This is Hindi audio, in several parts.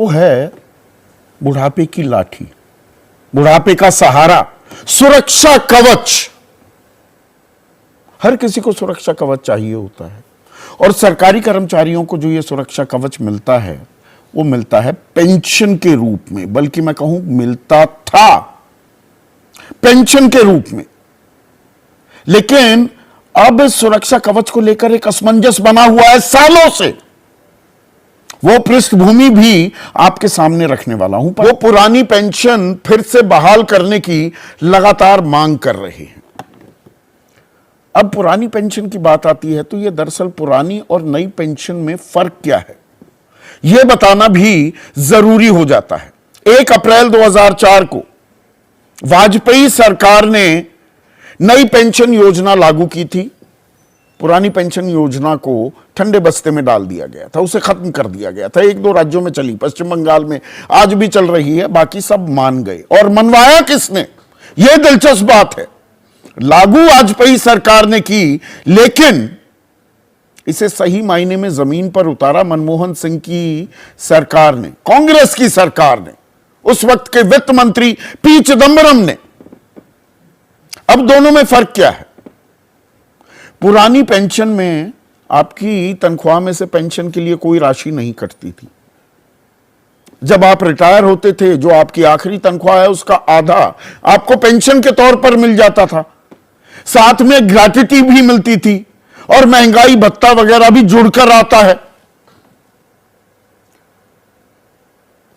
वो है बुढ़ापे की लाठी, बुढ़ापे का सहारा, सुरक्षा कवच। हर किसी को सुरक्षा कवच चाहिए होता है और सरकारी कर्मचारियों को जो ये सुरक्षा कवच मिलता है वो मिलता है पेंशन के रूप में, बल्कि मैं कहूं मिलता था पेंशन के रूप में। लेकिन अब सुरक्षा कवच को लेकर एक असमंजस बना हुआ है सालों से। वो पृष्ठभूमि भी आपके सामने रखने वाला हूं। वो पुरानी पेंशन फिर से बहाल करने की लगातार मांग कर रहे हैं। अब पुरानी पेंशन की बात आती है तो यह दरअसल पुरानी और नई पेंशन में फर्क क्या है यह बताना भी जरूरी हो जाता है। 1 अप्रैल 2004 को वाजपेयी सरकार ने नई पेंशन योजना लागू की थी। पुरानी पेंशन योजना को ठंडे बस्ते में डाल दिया गया था, उसे खत्म कर दिया गया था। 1-2 राज्यों में चली, पश्चिम बंगाल में आज भी चल रही है, बाकी सब मान गए। और मनवाया किसने? यह दिलचस्प बात है। लागू वाजपेयी सरकार ने की, लेकिन इसे सही मायने में जमीन पर उतारा मनमोहन सिंह की सरकार ने, कांग्रेस की सरकार ने, उस वक्त के वित्त मंत्री पी चिदंबरम ने। अब दोनों में फर्क क्या है? पुरानी पेंशन में आपकी तनख्वाह में से पेंशन के लिए कोई राशि नहीं कटती थी। जब आप रिटायर होते थे, जो आपकी आखिरी तनख्वाह है उसका आधा आपको पेंशन के तौर पर मिल जाता था। साथ में ग्रेच्युटी भी मिलती थी और महंगाई भत्ता वगैरह भी जुड़कर आता है।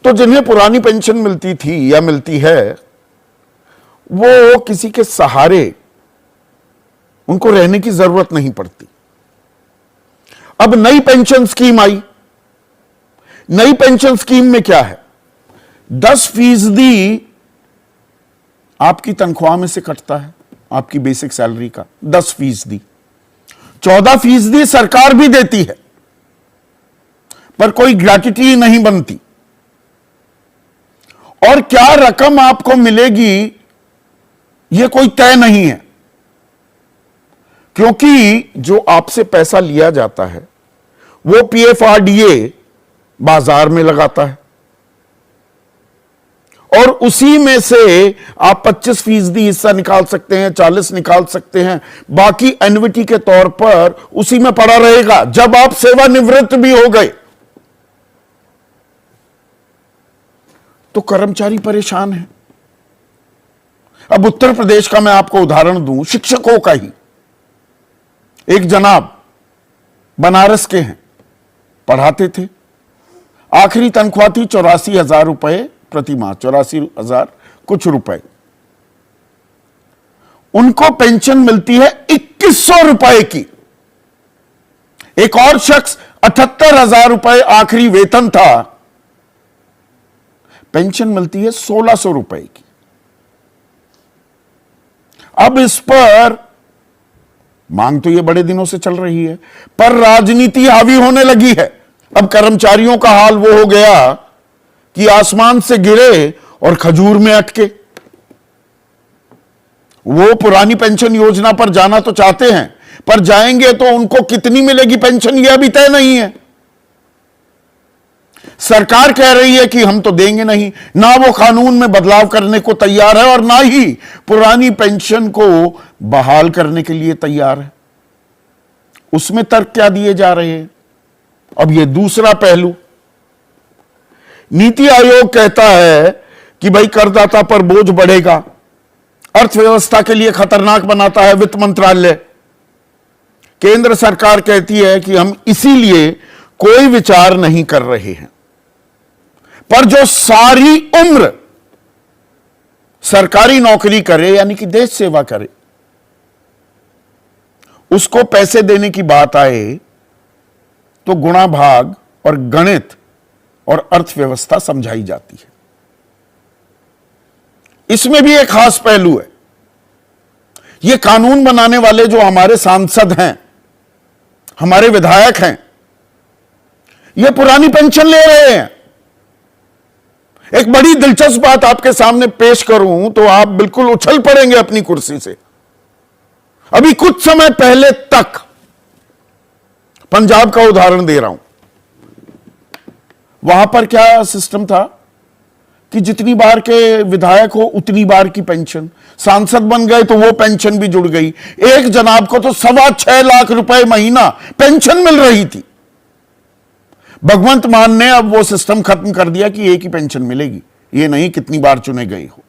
तो जिन्हें पुरानी पेंशन मिलती थी या मिलती है, वो किसी के सहारे उनको रहने की जरूरत नहीं पड़ती। अब नई पेंशन स्कीम आई। नई पेंशन स्कीम में क्या है? 10% आपकी तनख्वाह में से कटता है, आपकी बेसिक सैलरी का 10%। 14% सरकार भी देती है, पर कोई ग्रेच्युटी नहीं बनती। और क्या रकम आपको मिलेगी यह कोई तय नहीं है, क्योंकि जो आपसे पैसा लिया जाता है वो PFRDA बाजार में लगाता है और उसी में से आप 25% हिस्सा निकाल सकते हैं, 40 निकाल सकते हैं। बाकी एन्युटी के तौर पर उसी में पड़ा रहेगा जब आप सेवानिवृत्त भी हो गए। तो कर्मचारी परेशान है। अब उत्तर प्रदेश का मैं आपको उदाहरण दूं, शिक्षकों का ही। एक जनाब बनारस के हैं, पढ़ाते थे। आखिरी तनख्वाह थी 84,000 रुपए प्रति माह, 84,000 कुछ रुपए। उनको पेंशन मिलती है 2,100 रुपए की। एक और शख्स 78,000 रुपए आखिरी वेतन था, पेंशन मिलती है 1,600 रुपए की। अब इस पर मांग तो ये बड़े दिनों से चल रही है, पर राजनीति हावी होने लगी है। अब कर्मचारियों का हाल वो हो गया कि आसमान से गिरे और खजूर में अटके। वो पुरानी पेंशन योजना पर जाना तो चाहते हैं, पर जाएंगे तो उनको कितनी मिलेगी पेंशन यह अभी तय नहीं है। सरकार कह रही है कि हम तो देंगे नहीं, ना वो कानून में बदलाव करने को तैयार है और ना ही पुरानी पेंशन को बहाल करने के लिए तैयार है। उसमें तर्क क्या दिए जा रहे हैं? अब ये दूसरा पहलू, नीति आयोग कहता है कि भाई करदाता पर बोझ बढ़ेगा, अर्थव्यवस्था के लिए खतरनाक बनाता है वित्त मंत्रालय। केंद्र सरकार कहती है कि हम इसीलिए कोई विचार नहीं कर रहे हैं। पर जो सारी उम्र सरकारी नौकरी करे, यानी कि देश सेवा करे, उसको पैसे देने की बात आए तो गुणा भाग और गणित और अर्थव्यवस्था समझाई जाती है। इसमें भी एक खास पहलू है। ये कानून बनाने वाले जो हमारे सांसद हैं, हमारे विधायक हैं, ये पुरानी पेंशन ले रहे हैं। एक बड़ी दिलचस्प बात आपके सामने पेश करूं तो आप बिल्कुल उछल पड़ेंगे अपनी कुर्सी से। अभी कुछ समय पहले तक, पंजाब का उदाहरण दे रहा हूं, वहां पर क्या सिस्टम था कि जितनी बार के विधायक हो उतनी बार की पेंशन, सांसद बन गए तो वो पेंशन भी जुड़ गई। एक जनाब को तो 6.25 लाख रुपए महीना पेंशन मिल रही थी। भगवंत मान ने अब वो सिस्टम खत्म कर दिया कि एक ही पेंशन मिलेगी, ये नहीं कितनी बार चुने गए हो।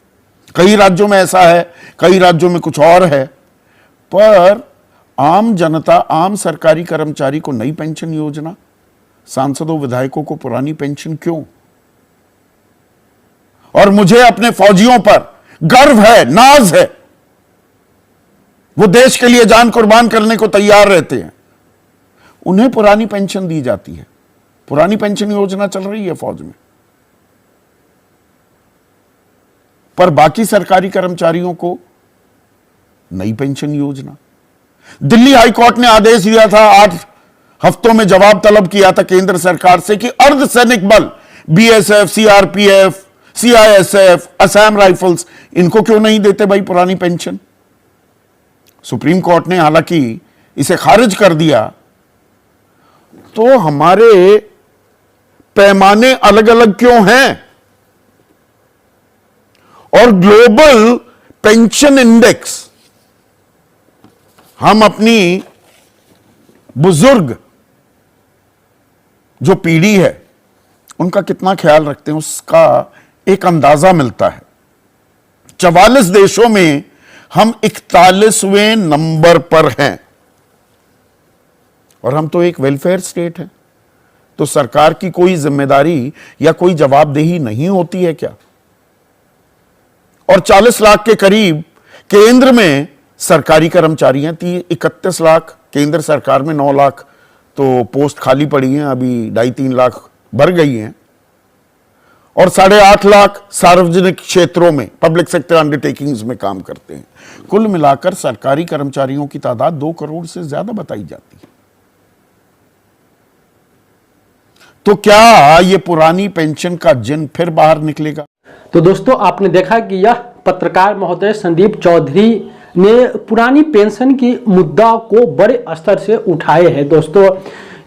कई राज्यों में ऐसा है, कई राज्यों में कुछ और है, पर आम जनता, आम सरकारी कर्मचारी को नई पेंशन योजना, सांसदों विधायकों को पुरानी पेंशन क्यों? और मुझे अपने फौजियों पर गर्व है, नाज है, वो देश के लिए जान कुर्बान करने को तैयार रहते हैं, उन्हें पुरानी पेंशन दी जाती है। पुरानी पेंशन योजना चल रही है फौज में, पर बाकी सरकारी कर्मचारियों को नई पेंशन योजना। दिल्ली हाई कोर्ट ने आदेश दिया था, 8 हफ्तों में जवाब तलब किया था केंद्र सरकार से कि अर्धसैनिक बल BSF, CRPF, CISF, Assam rifles, इनको क्यों नहीं देते भाई पुरानी पेंशन। सुप्रीम कोर्ट ने हालांकि इसे खारिज कर दिया। तो हमारे पैमाने अलग अलग क्यों हैं? और ग्लोबल पेंशन इंडेक्स, हम अपनी बुजुर्ग जो पीढ़ी है उनका कितना ख्याल रखते हैं उसका एक अंदाजा मिलता है। 44 देशों में हम 41वें नंबर पर हैं, और हम तो एक वेलफेयर स्टेट है, तो सरकार की कोई जिम्मेदारी या कोई जवाबदेही नहीं होती है क्या? और 40 लाख के करीब केंद्र में सरकारी कर्मचारी हैं, 31 लाख केंद्र सरकार में, 9 लाख तो पोस्ट खाली पड़ी हैं, अभी 2.5-3 लाख भर गई हैं, और 8.5 लाख सार्वजनिक क्षेत्रों में पब्लिक सेक्टर अंडरटेकिंग्स में काम करते हैं। कुल मिलाकर सरकारी कर्मचारियों की तादाद 2 करोड़ से ज्यादा बताई जाती है। तो क्या ये पुरानी पेंशन का जिन फिर बाहर निकलेगा? तो दोस्तों, आपने देखा कि यह पत्रकार महोदय संदीप चौधरी ने पुरानी पेंशन की मुद्दा को बड़े स्तर से उठाए हैं। दोस्तों,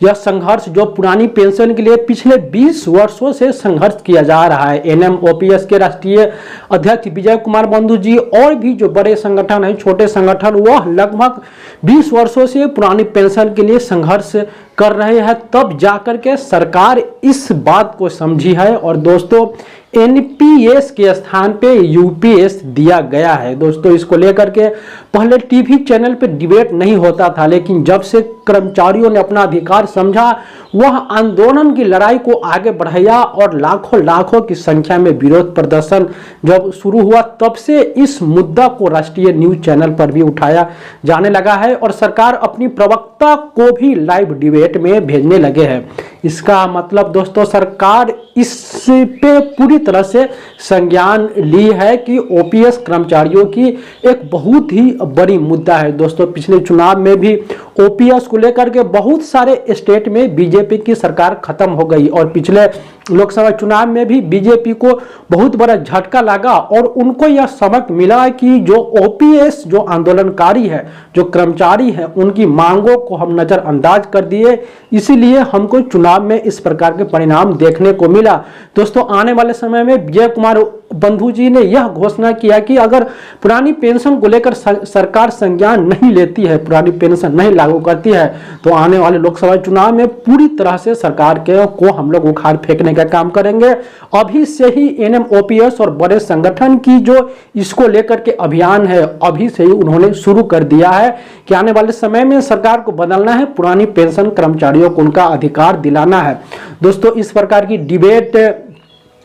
यह संघर्ष जो पुरानी पेंशन के लिए पिछले 20 वर्षों से संघर्ष किया जा रहा है, एनएमओपीएस के राष्ट्रीय अध्यक्ष विजय कुमार बंधु जी और भी जो बड़े संगठन हैं, छोटे संगठन, वह लगभग 20 वर्षों से पुरानी पेंशन के लिए संघर्ष कर रहे हैं, तब जाकर के सरकार इस बात को समझी है। और दोस्तों, एनपीएस के स्थान पे यूपीएस दिया गया है। दोस्तों, इसको लेकर के पहले टीवी चैनल पे डिबेट नहीं होता था, लेकिन जब से कर्मचारियों ने अपना अधिकार समझा, वह आंदोलन की लड़ाई को आगे बढ़ाया और लाखों लाखों की संख्या में विरोध प्रदर्शन जब शुरू हुआ, तब से इस मुद्दा को राष्ट्रीय न्यूज चैनल पर भी उठाया जाने लगा है और सरकार अपनी प्रवक्ता को भी लाइव डिबेट में भेजने लगे हैं। इसका मतलब दोस्तों, सरकार इस पे पूरी तरह से संज्ञान ली है कि ओपीएस कर्मचारियों की एक बहुत ही बड़ी मुद्दा है। दोस्तों, पिछले चुनाव में भी ओपीएस को लेकर के बहुत सारे स्टेट में बीजेपी की सरकार खत्म हो गई और पिछले लोकसभा चुनाव में भी बीजेपी को बहुत बड़ा झटका लगा और उनको यह सबक मिला कि जो ओपीएस जो आंदोलनकारी है, जो कर्मचारी है, उनकी मांगों को हम नजरअंदाज कर दिए, इसीलिए हमको चुनाव में इस प्रकार के परिणाम देखने को मिला। दोस्तों, आने वाले समय में विजय कुमार बंधु जी ने यह घोषणा किया कि अगर पुरानी पेंशन को लेकर सरकार संज्ञान नहीं लेती है, पुरानी पेंशन नहीं लागू करती है, तो आने वाले लोकसभा चुनाव में पूरी तरह से सरकार को हम लोग उखाड़ फेंकने का काम करेंगे। अभी से ही एनएमओपीएस और बड़े संगठन की जो इसको लेकर के अभियान है, अभी से ही उन्होंने शुरू कर दिया है कि आने वाले समय में सरकार को बदलना है, पुरानी पेंशन कर्मचारियों को उनका अधिकार दिलाना है। दोस्तों, इस प्रकार की डिबेट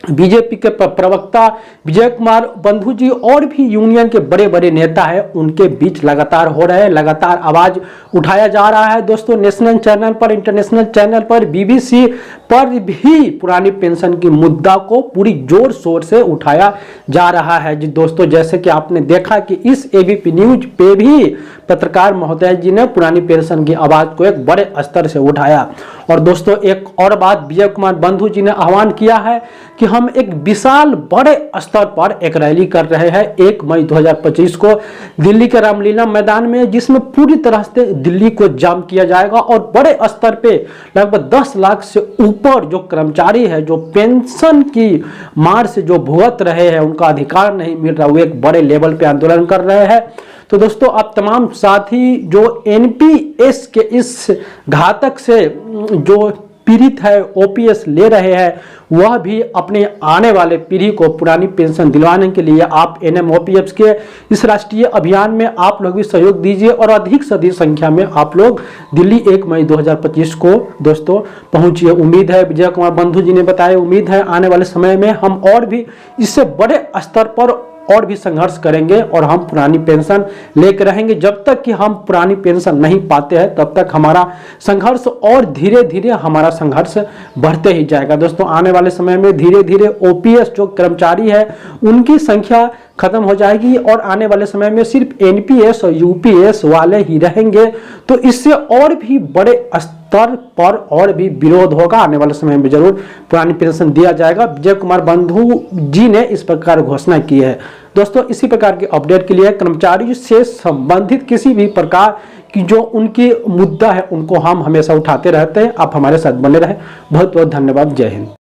बीजेपी के प्रवक्ता विजय कुमार बंधु जी और भी यूनियन के बड़े बड़े नेता हैं, उनके बीच लगातार हो रहे हैं, लगातार आवाज उठाया जा रहा है। दोस्तों, नेशनल चैनल पर, इंटरनेशनल चैनल पर, बीबीसी पर भी पुरानी पेंशन की मुद्दा को पूरी जोर शोर से उठाया जा रहा है। जी दोस्तों, जैसे कि आपने देखा कि इस एबीपी न्यूज पे भी पत्रकार महोदय जी ने पुरानी पेंशन की आवाज को एक बड़े स्तर से उठाया। और दोस्तों, एक और बात विजय कुमार बंधु जी ने आह्वान किया है कि हम एक विशाल बड़े स्तर पर एक रैली कर रहे हैं 1 मई 2025 को दिल्ली के रामलीला मैदान में, जिसमें पूरी तरह से दिल्ली को जाम किया जाएगा और बड़े स्तर पे लगभग 10 लाख से ऊपर जो कर्मचारी है, जो पेंशन की मार से जो भुगत रहे हैं, उनका अधिकार नहीं मिल रहा, वो एक बड़े लेवल पे आंदोलन कर रहे हैं। तो दोस्तों, आप तमाम साथी जो एनपीएस के इस घातक से जो पीड़ित है, ओपीएस ले रहे हैं, वह भी अपने आने वाले पीढ़ी को पुरानी पेंशन दिलवाने के लिए आप एनएमओपीएफ के इस राष्ट्रीय अभियान में आप लोग भी सहयोग दीजिए और अधिक से अधिक संख्या में आप लोग दिल्ली 1 मई 2025 को दोस्तों पहुंचिए। उम्मीद है, विजय कुमार बंधु जी ने बताया, उम्मीद है आने वाले समय में हम और भी इससे बड़े स्तर पर और भी संघर्ष करेंगे और हम पुरानी पेंशन लेकर रहेंगे। जब तक कि हम पुरानी पेंशन नहीं पाते हैं, तब तक हमारा संघर्ष और धीरे धीरे हमारा संघर्ष बढ़ते ही जाएगा। दोस्तों, आने वाले समय में धीरे धीरे ओपीएस जो कर्मचारी है उनकी संख्या खत्म हो जाएगी और आने वाले समय में सिर्फ एनपीएस और यूपीएस वाले ही रहेंगे। तो इससे और भी बड़े स्तर पर और भी विरोध होगा। आने वाले समय में जरूर पुरानी पेंशन दिया जाएगा। विजय कुमार बंधु जी ने इस प्रकार घोषणा की है। दोस्तों, इसी प्रकार के अपडेट के लिए कर्मचारी से संबंधित किसी भी प्रकार की जो उनकी मुद्दा है, उनको हम हमेशा उठाते रहते हैं। आप हमारे साथ बने रहें। बहुत बहुत धन्यवाद। जय हिंद।